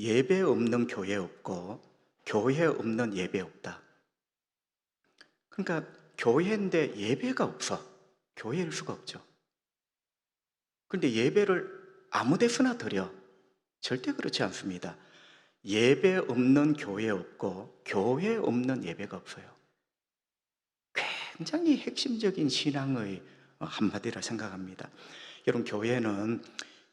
예배 없는 교회 없고 교회 없는 예배 없다. 그러니까 교회인데 예배가 없어. 교회일 수가 없죠. 그런데 예배를 아무 데서나 드려. 절대 그렇지 않습니다. 예배 없는 교회 없고 교회 없는 예배가 없어요. 굉장히 핵심적인 신앙의 한마디라 생각합니다. 여러분, 교회는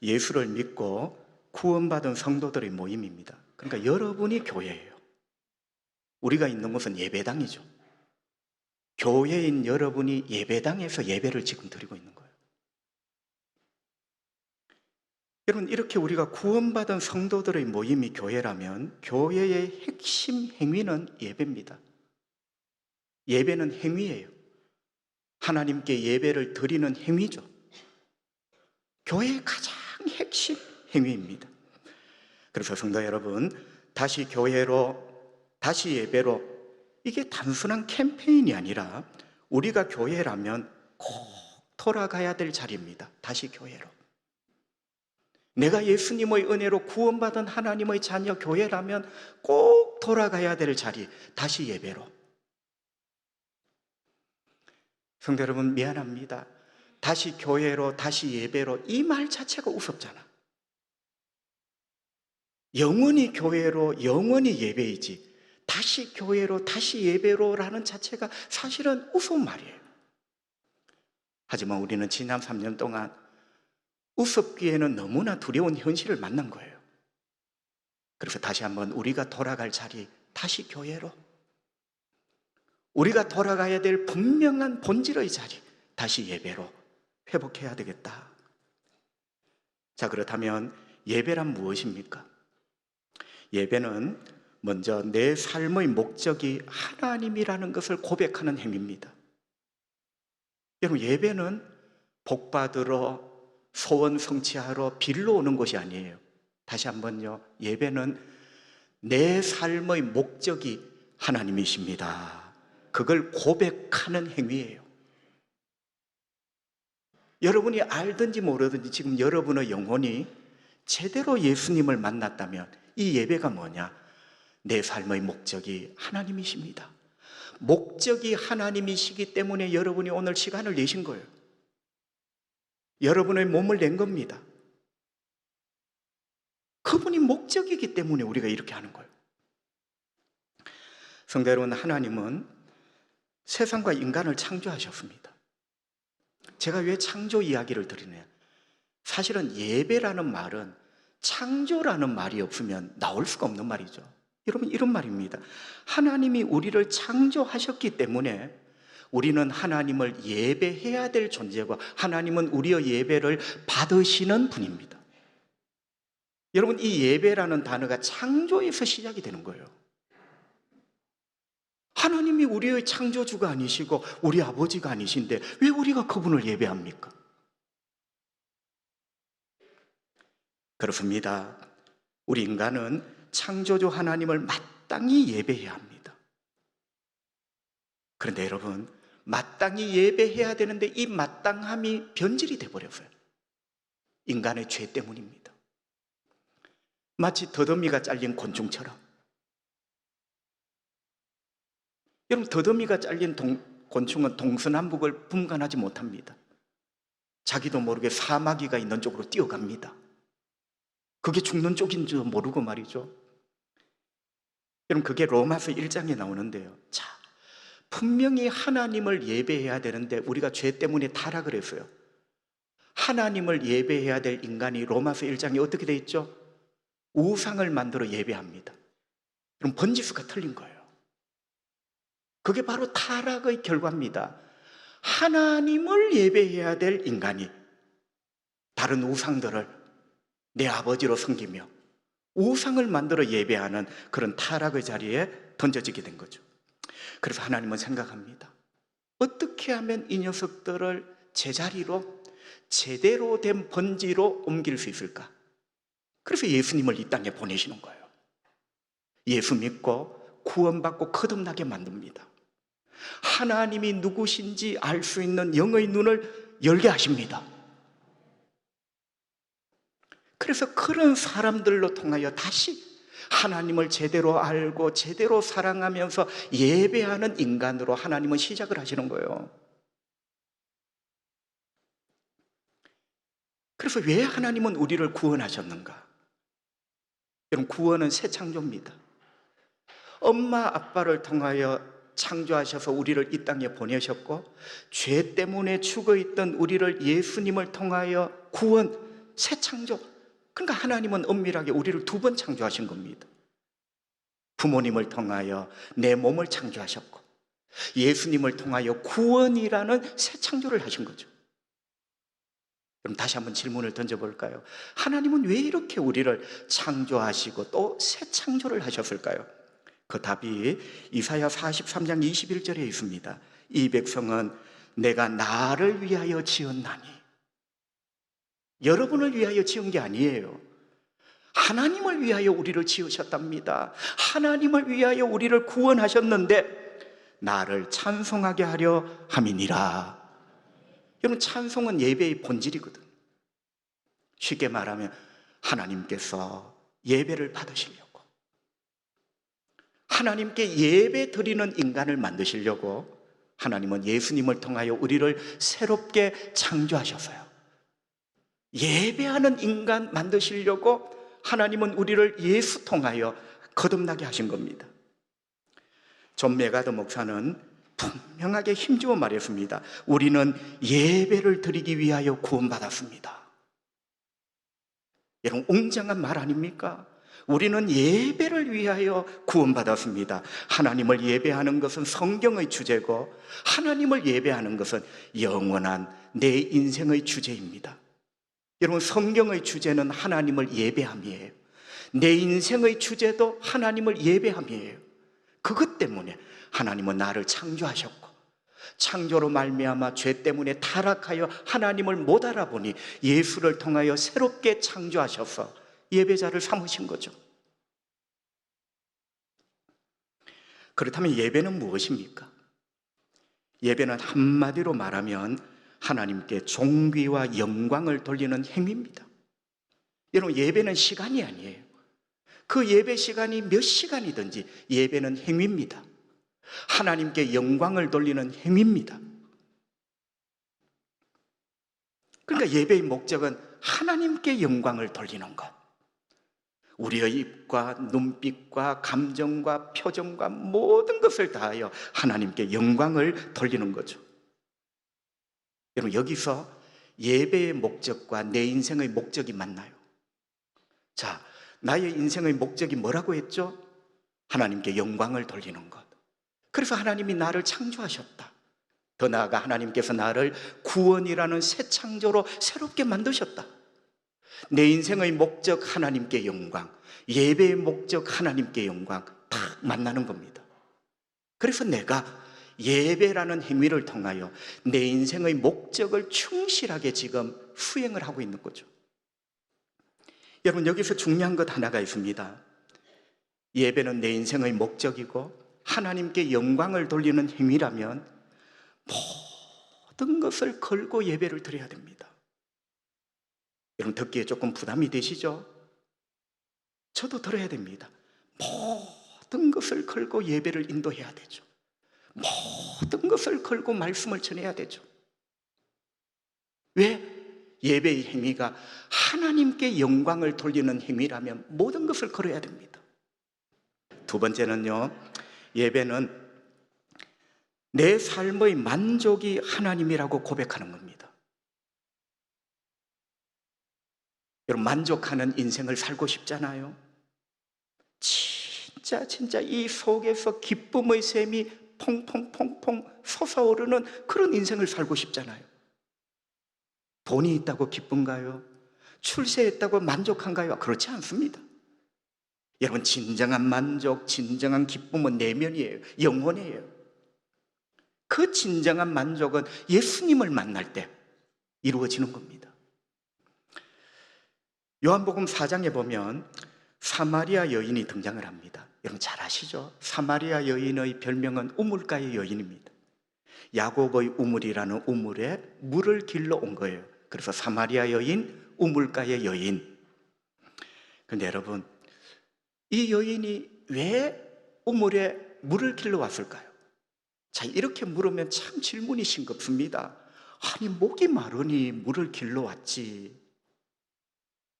예수를 믿고 구원받은 성도들의 모임입니다. 그러니까 여러분이 교회예요. 우리가 있는 곳은 예배당이죠. 교회인 여러분이 예배당에서 예배를 지금 드리고 있는 거예요. 여러분, 이렇게 우리가 구원받은 성도들의 모임이 교회라면 교회의 핵심 행위는 예배입니다. 예배는 행위예요. 하나님께 예배를 드리는 행위죠. 교회의 가장 핵심 행위입니다. 그래서 성도 여러분, 다시 교회로, 다시 예배로, 이게 단순한 캠페인이 아니라 우리가 교회라면 꼭 돌아가야 될 자리입니다. 다시 교회로. 내가 예수님의 은혜로 구원받은 하나님의 자녀 교회라면 꼭 돌아가야 될 자리, 다시 예배로. 성도 여러분, 미안합니다. 다시 교회로, 다시 예배로, 이 말 자체가 우습잖아. 영원히 교회로, 영원히 예배이지 다시 교회로, 다시 예배로라는 자체가 사실은 우스운 말이에요. 하지만 우리는 지난 3년 동안 우습기에는 너무나 두려운 현실을 만난 거예요. 그래서 다시 한번 우리가 돌아갈 자리, 다시 교회로, 우리가 돌아가야 될 분명한 본질의 자리, 다시 예배로 회복해야 되겠다. 자, 그렇다면 예배란 무엇입니까? 예배는 먼저 내 삶의 목적이 하나님이라는 것을 고백하는 행위입니다. 여러분, 예배는 복받으러, 소원 성취하러 빌러 오는 것이 아니에요. 다시 한번요, 예배는 내 삶의 목적이 하나님이십니다. 그걸 고백하는 행위예요. 여러분이 알든지 모르든지 지금 여러분의 영혼이 제대로 예수님을 만났다면 이 예배가 뭐냐? 내 삶의 목적이 하나님이십니다. 목적이 하나님이시기 때문에 여러분이 오늘 시간을 내신 거예요. 여러분의 몸을 낸 겁니다. 그분이 목적이기 때문에 우리가 이렇게 하는 거예요. 성도 여러분, 하나님은 세상과 인간을 창조하셨습니다. 제가 왜 창조 이야기를 드리냐? 사실은 예배라는 말은 창조라는 말이 없으면 나올 수가 없는 말이죠. 여러분, 이런 말입니다. 하나님이 우리를 창조하셨기 때문에 우리는 하나님을 예배해야 될 존재고 하나님은 우리의 예배를 받으시는 분입니다. 여러분, 이 예배라는 단어가 창조에서 시작이 되는 거예요. 하나님이 우리의 창조주가 아니시고 우리 아버지가 아니신데 왜 우리가 그분을 예배합니까? 그렇습니다. 우리 인간은 창조주 하나님을 마땅히 예배해야 합니다. 그런데 여러분, 마땅히 예배해야 되는데 이 마땅함이 변질이 되어버렸어요. 인간의 죄 때문입니다. 마치 더더미가 잘린 곤충처럼. 여러분, 더더미가 잘린 곤충은 동서남북을 분간하지 못합니다. 자기도 모르게 사마귀가 있는 쪽으로 뛰어갑니다. 그게 죽는 쪽인 줄 모르고 말이죠. 여러분, 그게 로마서 1장에 나오는데요. 자, 분명히 하나님을 예배해야 되는데 우리가 죄 때문에 타락을 했어요. 하나님을 예배해야 될 인간이 로마서 1장에 어떻게 돼 있죠? 우상을 만들어 예배합니다. 그럼 번지수가 틀린 거예요. 그게 바로 타락의 결과입니다. 하나님을 예배해야 될 인간이 다른 우상들을 내 아버지로 섬기며 우상을 만들어 예배하는 그런 타락의 자리에 던져지게 된 거죠. 그래서 하나님은 생각합니다. 어떻게 하면 이 녀석들을 제자리로 제대로 된 번지로 옮길 수 있을까? 그래서 예수님을 이 땅에 보내시는 거예요. 예수 믿고 구원받고 거듭나게 만듭니다. 하나님이 누구신지 알 수 있는 영의 눈을 열게 하십니다. 그래서 그런 사람들로 통하여 다시 하나님을 제대로 알고 제대로 사랑하면서 예배하는 인간으로 하나님은 시작을 하시는 거예요. 그래서 왜 하나님은 우리를 구원하셨는가? 여러분, 구원은 새 창조입니다. 엄마 아빠를 통하여 창조하셔서 우리를 이 땅에 보내셨고, 죄 때문에 죽어있던 우리를 예수님을 통하여 구원, 새 창조. 그러니까 하나님은 엄밀하게 우리를 두 번 창조하신 겁니다. 부모님을 통하여 내 몸을 창조하셨고, 예수님을 통하여 구원이라는 새 창조를 하신 거죠. 그럼 다시 한번 질문을 던져볼까요? 하나님은 왜 이렇게 우리를 창조하시고 또 새 창조를 하셨을까요? 그 답이 이사야 43장 21절에 있습니다. 이 백성은 내가 나를 위하여 지었나니. 여러분을 위하여 지은 게 아니에요. 하나님을 위하여 우리를 지으셨답니다. 하나님을 위하여 우리를 구원하셨는데 나를 찬송하게 하려 함이니라. 여러분, 찬송은 예배의 본질이거든. 쉽게 말하면 하나님께서 예배를 받으시려고, 하나님께 예배 드리는 인간을 만드시려고 하나님은 예수님을 통하여 우리를 새롭게 창조하셔서요, 예배하는 인간 만드시려고 하나님은 우리를 예수 통하여 거듭나게 하신 겁니다. 존 메가더 목사는 분명하게 힘주어 말했습니다. 우리는 예배를 드리기 위하여 구원받았습니다. 여러분, 웅장한 말 아닙니까? 우리는 예배를 위하여 구원받았습니다. 하나님을 예배하는 것은 성경의 주제고, 하나님을 예배하는 것은 영원한 내 인생의 주제입니다. 여러분, 성경의 주제는 하나님을 예배함이에요. 내 인생의 주제도 하나님을 예배함이에요. 그것 때문에 하나님은 나를 창조하셨고, 창조로 말미암아 죄 때문에 타락하여 하나님을 못 알아보니 예수를 통하여 새롭게 창조하셔서 예배자를 삼으신 거죠. 그렇다면 예배는 무엇입니까? 예배는 한마디로 말하면 하나님께 존귀와 영광을 돌리는 행위입니다. 여러분, 예배는 시간이 아니에요. 그 예배 시간이 몇 시간이든지 예배는 행위입니다. 하나님께 영광을 돌리는 행위입니다. 그러니까 예배의 목적은 하나님께 영광을 돌리는 것. 우리의 입과 눈빛과 감정과 표정과 모든 것을 다하여 하나님께 영광을 돌리는 거죠. 여러분, 여기서 예배의 목적과 내 인생의 목적이 맞나요? 자, 나의 인생의 목적이 뭐라고 했죠? 하나님께 영광을 돌리는 것. 그래서 하나님이 나를 창조하셨다. 더 나아가 하나님께서 나를 구원이라는 새 창조로 새롭게 만드셨다. 내 인생의 목적 하나님께 영광, 예배의 목적 하나님께 영광, 다 만나는 겁니다. 그래서 내가 예배라는 행위를 통하여 내 인생의 목적을 충실하게 지금 수행을 하고 있는 거죠. 여러분, 여기서 중요한 것 하나가 있습니다. 예배는 내 인생의 목적이고 하나님께 영광을 돌리는 행위라면 모든 것을 걸고 예배를 드려야 됩니다. 여러분, 듣기에 조금 부담이 되시죠? 저도 들어야 됩니다. 모든 것을 걸고 예배를 인도해야 되죠. 모든 것을 걸고 말씀을 전해야 되죠. 왜? 예배의 행위가 하나님께 영광을 돌리는 행위라면 모든 것을 걸어야 됩니다. 두 번째는요, 예배는 내 삶의 만족이 하나님이라고 고백하는 겁니다. 여러분, 만족하는 인생을 살고 싶잖아요. 진짜 이 속에서 기쁨의 샘이 퐁퐁퐁퐁 솟아오르는 그런 인생을 살고 싶잖아요. 돈이 있다고 기쁜가요? 출세했다고 만족한가요? 그렇지 않습니다. 여러분, 진정한 만족, 진정한 기쁨은 내면이에요. 영혼이에요. 그 진정한 만족은 예수님을 만날 때 이루어지는 겁니다. 요한복음 4장에 보면 사마리아 여인이 등장을 합니다. 여러분 잘 아시죠? 사마리아 여인의 별명은 우물가의 여인입니다. 야곱의 우물이라는 우물에 물을 길러 온 거예요. 그래서 사마리아 여인, 우물가의 여인. 그런데 여러분, 이 여인이 왜 우물에 물을 길러 왔을까요? 자, 이렇게 물으면 참 질문이 싱겁습니다. 아니, 목이 마르니 물을 길러 왔지.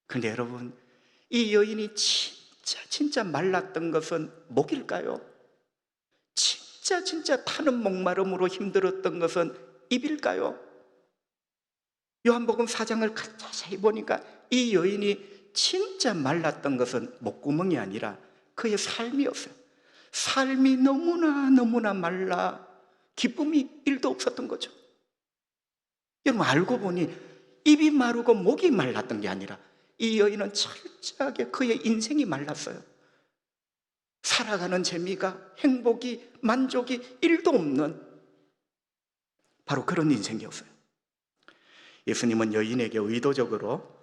그런데 여러분, 이 여인이 진짜 말랐던 것은 목일까요? 진짜 타는 목마름으로 힘들었던 것은 입일까요? 요한복음 4장을 자세히 보니까 이 여인이 진짜 말랐던 것은 목구멍이 아니라 그의 삶이었어요. 삶이 너무나 말라 기쁨이 1도 없었던 거죠. 여러분, 알고 보니 입이 마르고 목이 말랐던 게 아니라 이 여인은 철저하게 그의 인생이 말랐어요. 살아가는 재미가, 행복이, 만족이 1도 없는 바로 그런 인생이었어요. 예수님은 여인에게 의도적으로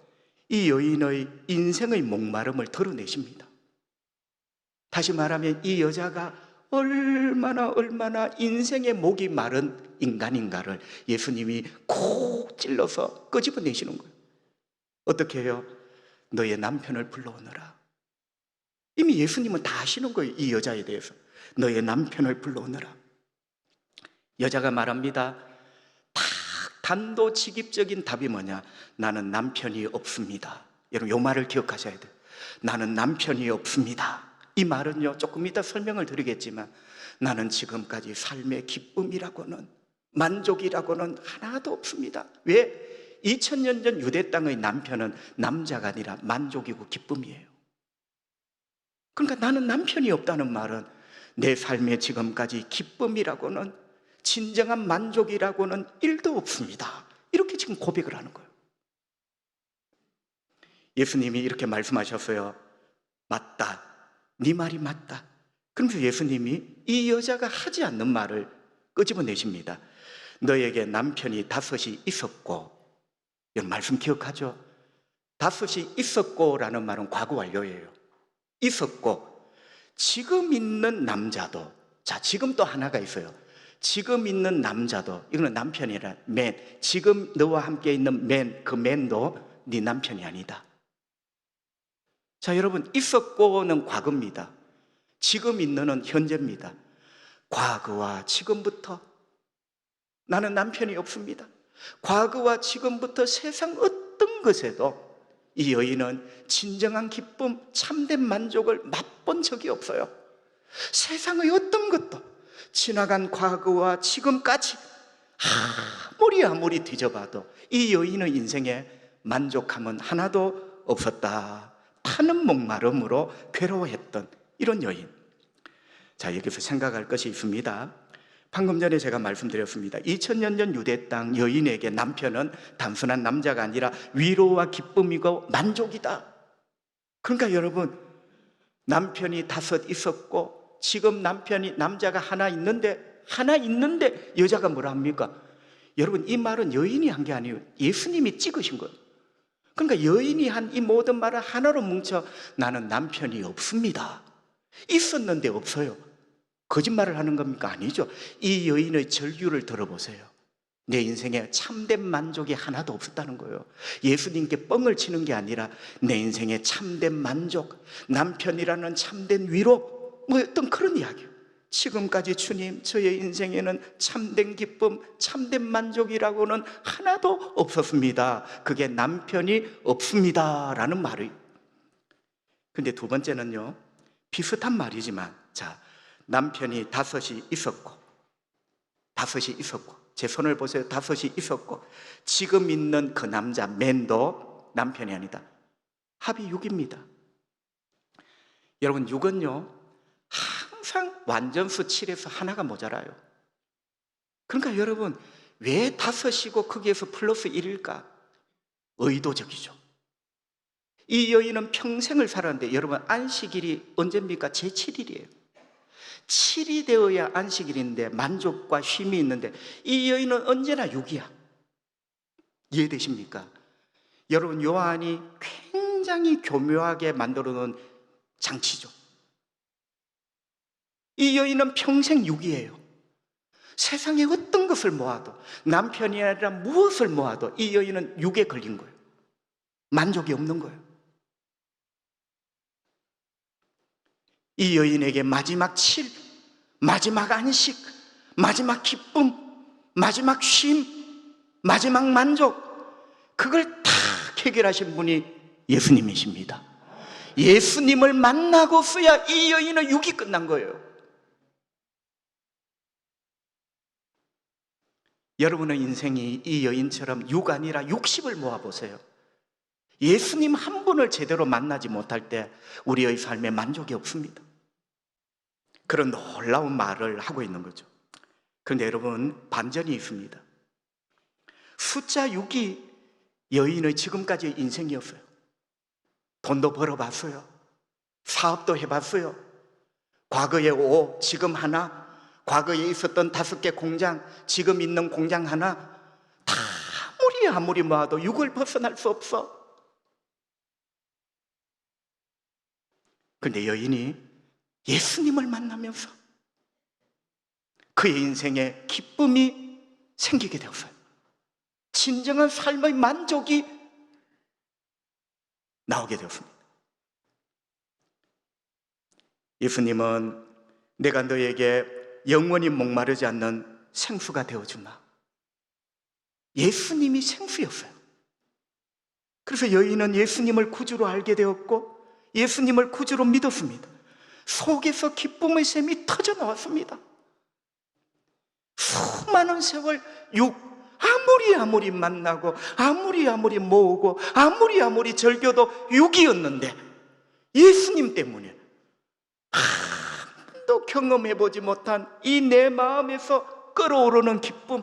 이 여인의 인생의 목마름을 드러내십니다. 다시 말하면 이 여자가 얼마나 인생의 목이 마른 인간인가를 예수님이 콕 찔러서 끄집어내시는 거예요. 어떻게 해요? 너의 남편을 불러오너라. 이미 예수님은 다 아시는 거예요. 이 여자에 대해서. 너의 남편을 불러오너라. 여자가 말합니다. 딱 단도직입적인 답이 뭐냐? 나는 남편이 없습니다. 여러분, 이 말을 기억하셔야 돼요. 나는 남편이 없습니다. 이 말은요, 조금 이따 설명을 드리겠지만 나는 지금까지 삶의 기쁨이라고는, 만족이라고는 하나도 없습니다. 왜? 2000년 전 유대 땅의 남편은 남자가 아니라 만족이고 기쁨이에요. 그러니까 나는 남편이 없다는 말은 내 삶의 지금까지 기쁨이라고는, 진정한 만족이라고는 1도 없습니다. 이렇게 지금 고백을 하는 거예요. 예수님이 이렇게 말씀하셨어요. 맞다. 네 말이 맞다. 그러면서 예수님이 이 여자가 하지 않는 말을 끄집어내십니다. 너에게 남편이 5이 있었고, 이런 말씀 기억하죠? 5이 있었고라는 말은 과거 완료예요. 있었고, 지금 있는 남자도, 자, 지금 또 하나가 있어요. 지금 있는 남자도, 이거는 남편이라, 맨, 지금 너와 함께 있는 맨, 그 맨도 네 남편이 아니다. 자, 여러분, 있었고는 과거입니다. 지금 있는은 현재입니다. 과거와 지금부터 나는 남편이 없습니다. 과거와 지금부터 세상 어떤 것에도 이 여인은 진정한 기쁨, 참된 만족을 맛본 적이 없어요. 세상의 어떤 것도 지나간 과거와 지금까지 아무리 뒤져봐도 이 여인의 인생에 만족함은 하나도 없었다. 타는 목마름으로 괴로워했던 이런 여인. 자, 여기서 생각할 것이 있습니다. 방금 전에 제가 말씀드렸습니다. 2000년 전 유대 땅 여인에게 남편은 단순한 남자가 아니라 위로와 기쁨이고 만족이다. 그러니까 여러분, 남편이 5 있었고 지금 남자가 하나 있는데 여자가 뭐라 합니까? 여러분, 이 말은 여인이 한 게 아니에요. 예수님이 찍으신 거예요. 그러니까 여인이 한 이 모든 말을 하나로 뭉쳐 나는 남편이 없습니다. 있었는데 없어요. 거짓말을 하는 겁니까? 아니죠. 이 여인의 절규를 들어보세요. 내 인생에 참된 만족이 하나도 없었다는 거예요. 예수님께 뻥을 치는 게 아니라 내 인생에 참된 만족, 남편이라는 참된 위로, 뭐 어떤 그런 이야기예요. 지금까지 주님, 저의 인생에는 참된 기쁨, 참된 만족이라고는 하나도 없었습니다. 그게 남편이 없습니다 라는 말이. 근데 두 번째는요, 비슷한 말이지만, 자, 남편이 5이 있었고 제 손을 보세요. 5이 있었고 지금 있는 그 남자 맨도 남편이 아니다. 합이 6입니다. 여러분, 6은요 항상 완전수 7에서 하나가 모자라요. 그러니까 여러분, 왜 5이고 거기에서 플러스 1일까? 의도적이죠. 이 여인은 평생을 살았는데 여러분, 안식일이 언제입니까? 제7일이에요 7이 되어야 안식일인데 만족과 쉼이 있는데 이 여인은 언제나 6이야. 이해되십니까? 여러분, 요한이 굉장히 교묘하게 만들어 놓은 장치죠. 이 여인은 평생 6이에요 세상에 어떤 것을 모아도, 남편이 아니라 무엇을 모아도 이 여인은 6에 걸린 거예요. 만족이 없는 거예요. 이 여인에게 마지막 마지막 안식, 마지막 기쁨, 마지막 쉼, 마지막 만족, 그걸 다 해결하신 분이 예수님이십니다. 예수님을 만나고서야 이 여인의 육이 끝난 거예요. 여러분의 인생이 이 여인처럼 육 아니라 60을 모아보세요. 예수님 한 분을 제대로 만나지 못할 때 우리의 삶에 만족이 없습니다. 그런 놀라운 말을 하고 있는 거죠. 그런데 여러분, 반전이 있습니다. 숫자 6이 여인의 지금까지의 인생이었어요. 돈도 벌어봤어요. 사업도 해봤어요. 과거에 5, 지금 하나, 과거에 있었던 5개 공장, 지금 있는 공장 하나, 다 아무리 모아도 6을 벗어날 수 없어. 그런데 여인이 예수님을 만나면서 그의 인생에 기쁨이 생기게 되었어요. 진정한 삶의 만족이 나오게 되었습니다. 예수님은 내가 너에게 영원히 목마르지 않는 생수가 되어주마. 예수님이 생수였어요. 그래서 여인은 예수님을 구주로 알게 되었고 예수님을 구주로 믿었습니다. 속에서 기쁨의 샘이 터져 나왔습니다. 수많은 세월 아무리 만나고 아무리 모으고 아무리 절교도 6이었는데 예수님 때문에 한 번도 경험해보지 못한 이 내 마음에서 끓어오르는 기쁨,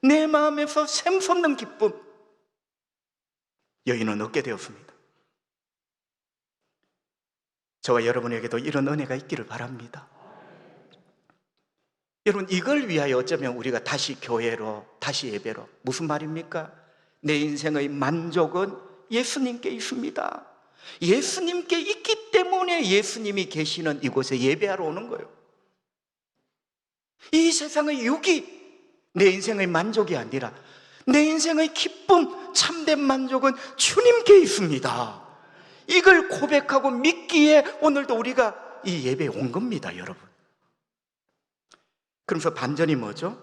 내 마음에서 샘솟는 기쁨, 여인은 얻게 되었습니다. 저와 여러분에게도 이런 은혜가 있기를 바랍니다. 여러분, 이걸 위하여 어쩌면 우리가 다시 교회로, 다시 예배로, 무슨 말입니까? 내 인생의 만족은 예수님께 있습니다. 예수님께 있기 때문에 예수님이 계시는 이곳에 예배하러 오는 거예요. 이 세상의 유기, 내 인생의 만족이 아니라 내 인생의 기쁨, 참된 만족은 주님께 있습니다. 이걸 고백하고 믿기에 오늘도 우리가 이 예배에 온 겁니다, 여러분. 그러면서 반전이 뭐죠?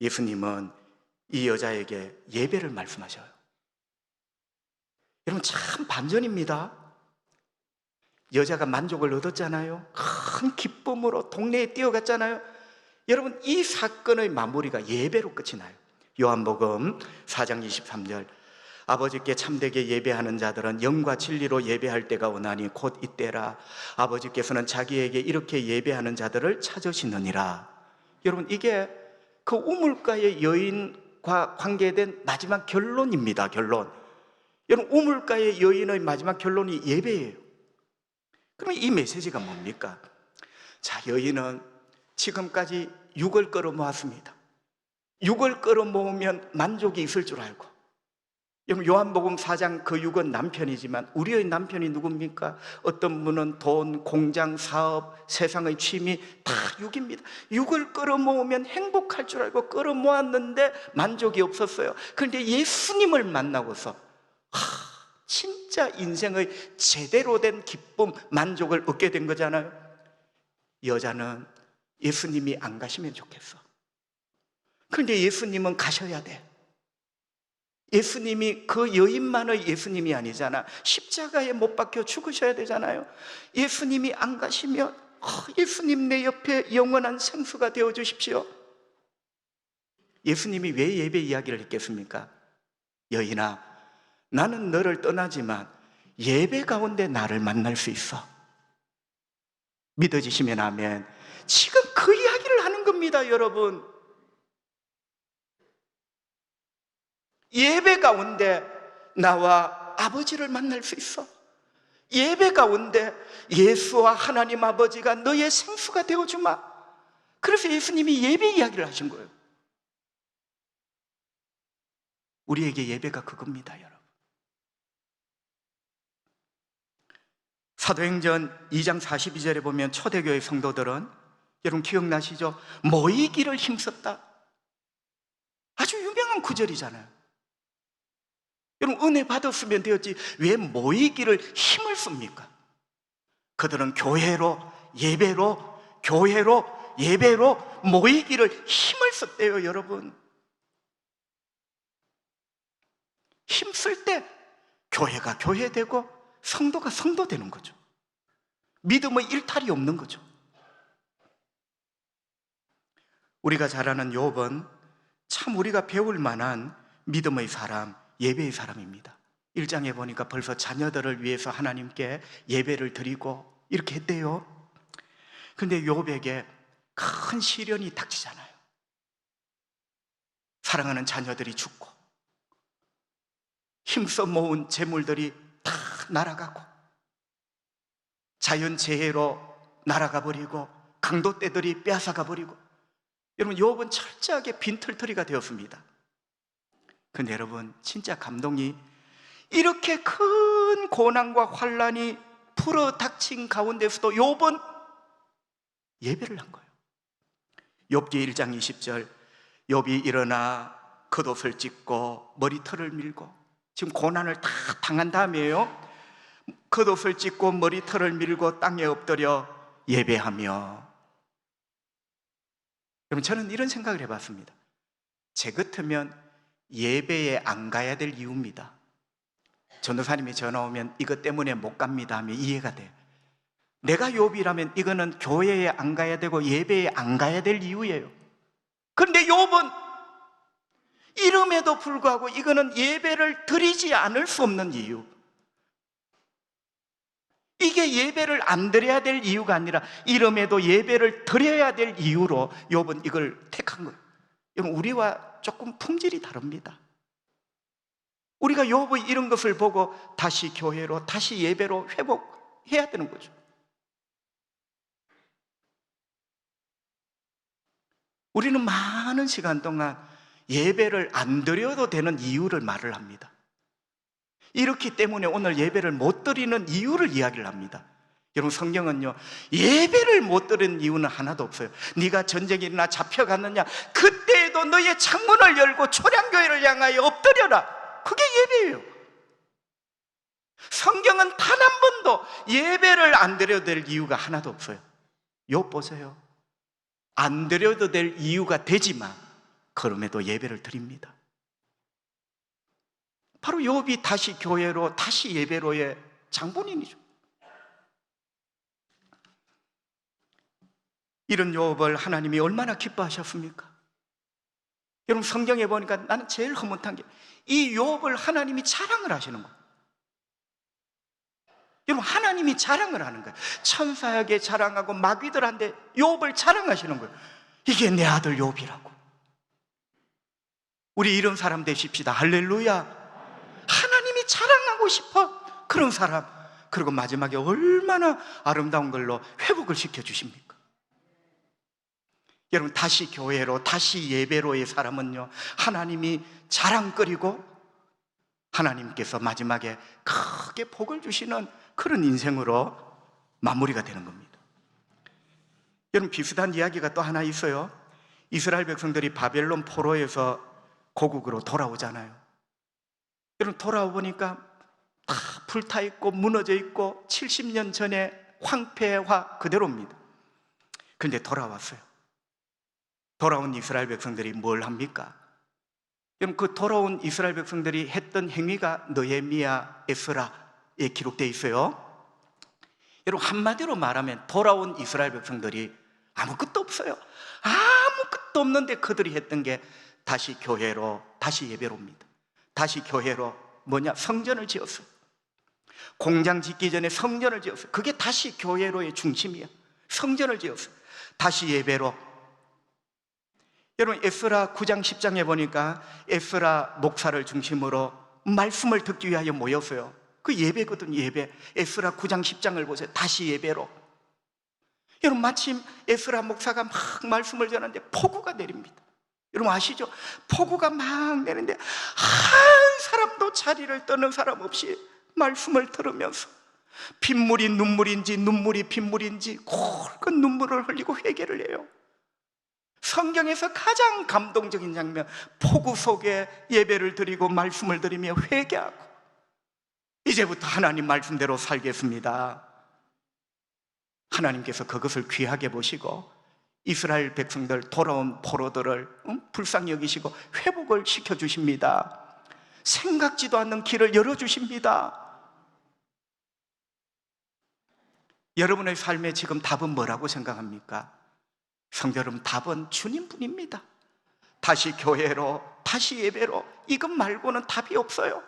예수님은 이 여자에게 예배를 말씀하셔요. 여러분, 참 반전입니다. 여자가 만족을 얻었잖아요. 큰 기쁨으로 동네에 뛰어갔잖아요. 여러분, 이 사건의 마무리가 예배로 끝이 나요. 요한복음 4장 23절, 아버지께 참되게 예배하는 자들은 영과 진리로 예배할 때가 오나니 곧 이때라. 아버지께서는 자기에게 이렇게 예배하는 자들을 찾으시느니라. 여러분, 이게 그 우물가의 여인과 관계된 마지막 결론입니다. 결론. 여러분, 우물가의 여인의 마지막 결론이 예배예요. 그럼 이 메시지가 뭡니까? 자, 여인은 지금까지 6을 끌어모았습니다. 6을 끌어모으면 만족이 있을 줄 알고, 여러분, 요한복음 4장 그 6은 남편이지만 우리의 남편이 누굽니까? 어떤 분은 돈, 공장, 사업, 세상의 취미 다 6입니다. 6을 끌어모으면 행복할 줄 알고 끌어모았는데 만족이 없었어요. 그런데 예수님을 만나고서 진짜 인생의 제대로 된 기쁨, 만족을 얻게 된 거잖아요. 여자는 예수님이 안 가시면 좋겠어. 그런데 예수님은 가셔야 돼. 예수님이 그 여인만의 예수님이 아니잖아. 십자가에 못 박혀 죽으셔야 되잖아요. 예수님이 안 가시면 예수님 내 옆에 영원한 생수가 되어 주십시오. 예수님이 왜 예배 이야기를 했겠습니까? 여인아, 나는 너를 떠나지만 예배 가운데 나를 만날 수 있어. 믿어지시면 아멘. 지금 그 이야기를 하는 겁니다, 여러분. 예배 가운데 나와 아버지를 만날 수 있어. 예배 가운데 예수와 하나님 아버지가 너의 생수가 되어주마. 그래서 예수님이 예배 이야기를 하신 거예요. 우리에게 예배가 그겁니다, 여러분. 사도행전 2장 42절에 보면 초대교회 성도들은, 여러분 기억나시죠? 모이기를 힘썼다. 아주 유명한 구절이잖아요. 여러분, 은혜 받았으면 되었지 왜 모이기를 힘을 씁니까? 그들은 교회로 예배로 모이기를 힘을 썼대요. 여러분, 힘쓸 때 교회가 교회되고 성도가 성도되는 거죠. 믿음의 일탈이 없는 거죠. 우리가 잘 아는 욥은 참 우리가 배울 만한 믿음의 사람, 예배의 사람입니다. 1장에 보니까 벌써 자녀들을 위해서 하나님께 예배를 드리고 이렇게 했대요. 그런데 욥에게 큰 시련이 닥치잖아요. 사랑하는 자녀들이 죽고 힘써 모은 재물들이 다 날아가고 자연재해로 날아가 버리고 강도떼들이 빼앗아가 버리고, 여러분, 욥은 철저하게 빈털터리가 되었습니다. 근데 여러분, 진짜 감동이, 이렇게 큰 고난과 환난이 불어닥친 가운데서도 욥은 예배를 한 거예요. 욥기 1장 20절, 욥이 일어나 겉옷을 찢고 머리털을 밀고, 지금 고난을 다 당한 다음에요, 겉옷을 찢고 머리털을 밀고 땅에 엎드려 예배하며. 여러분, 저는 이런 생각을 해봤습니다. 제 같으면 예배에 안 가야 될 이유입니다. 전도사님이 전화 오면 이것 때문에 못 갑니다 하면 이해가 돼요. 내가 욥이라면 이거는 교회에 안 가야 되고 예배에 안 가야 될 이유예요. 그런데 욥은 이름에도 불구하고 이거는 예배를 드리지 않을 수 없는 이유, 이게 예배를 안 드려야 될 이유가 아니라 이름에도 예배를 드려야 될 이유로 욥은 이걸 택한 거예요. 여러분, 우리와 조금 품질이 다릅니다. 우리가 욥의 이런 것을 보고 다시 교회로, 다시 예배로 회복해야 되는 거죠. 우리는 많은 시간 동안 예배를 안 드려도 되는 이유를 말을 합니다. 이렇기 때문에 오늘 예배를 못 드리는 이유를 이야기를 합니다. 여러분, 성경은요, 예배를 못 드리는 이유는 하나도 없어요. 네가 전쟁에 일어나 잡혀갔느냐, 그때에도 너의 창문을 열고 초량교회를 향하여 엎드려라, 그게 예배예요. 성경은 단 한 번도 예배를 안 드려도 될 이유가 하나도 없어요. 욥 보세요. 안 드려도 될 이유가 되지만 그럼에도 예배를 드립니다. 바로 욥이 다시 교회로, 다시 예배로의 장본인이죠. 이런 욥을 하나님이 얼마나 기뻐하셨습니까? 여러분, 성경에 보니까 나는 제일 흐뭇한 게 이 욥을 하나님이 자랑을 하시는 거예요. 여러분, 하나님이 자랑을 하는 거예요. 천사에게 자랑하고 마귀들한테 욥을 자랑하시는 거예요. 이게 내 아들 욥이라고. 우리 이런 사람 되십시다. 할렐루야. 하나님이 자랑하고 싶어, 그런 사람. 그리고 마지막에 얼마나 아름다운 걸로 회복을 시켜주십니까? 여러분, 다시 교회로, 다시 예배로의 사람은요, 하나님이 자랑거리고 하나님께서 마지막에 크게 복을 주시는 그런 인생으로 마무리가 되는 겁니다. 여러분, 비슷한 이야기가 또 하나 있어요. 이스라엘 백성들이 바벨론 포로에서 고국으로 돌아오잖아요. 여러분, 돌아오보니까 다 불타 있고 무너져 있고 70년 전에 황폐화 그대로입니다. 그런데 돌아왔어요. 돌아온 이스라엘 백성들이 뭘 합니까? 여러분, 그 돌아온 이스라엘 백성들이 했던 행위가 느헤미야, 에스라에 기록되어 있어요. 여러분, 한마디로 말하면 돌아온 이스라엘 백성들이 아무것도 없어요. 아무것도 없는데 그들이 했던 게 다시 교회로, 다시 예배로입니다. 다시 교회로, 뭐냐? 성전을 지었어요. 공장 짓기 전에 성전을 지었어요. 그게 다시 교회로의 중심이야. 성전을 지었어요. 다시 예배로. 여러분, 에스라 9장 10장에 보니까 에스라 목사를 중심으로 말씀을 듣기 위하여 모였어요. 그 예배거든요, 예배. 에스라 9장 10장을 보세요. 다시 예배로. 여러분, 마침 에스라 목사가 막 말씀을 전하는데 폭우가 내립니다. 여러분 아시죠? 폭우가 막 내리는데 한 사람도 자리를 떠는 사람 없이 말씀을 들으면서 빗물이 눈물인지 눈물이 빗물인지 굵은 눈물을 흘리고 회개를 해요. 성경에서 가장 감동적인 장면, 폭우 속에 예배를 드리고 말씀을 드리며 회개하고 이제부터 하나님 말씀대로 살겠습니다. 하나님께서 그것을 귀하게 보시고 이스라엘 백성들 돌아온 포로들을 불쌍히 여기시고 회복을 시켜주십니다. 생각지도 않는 길을 열어주십니다. 여러분의 삶에 지금 답은 뭐라고 생각합니까? 성도 여러분, 답은 주님뿐입니다. 다시 교회로, 다시 예배로, 이것 말고는 답이 없어요.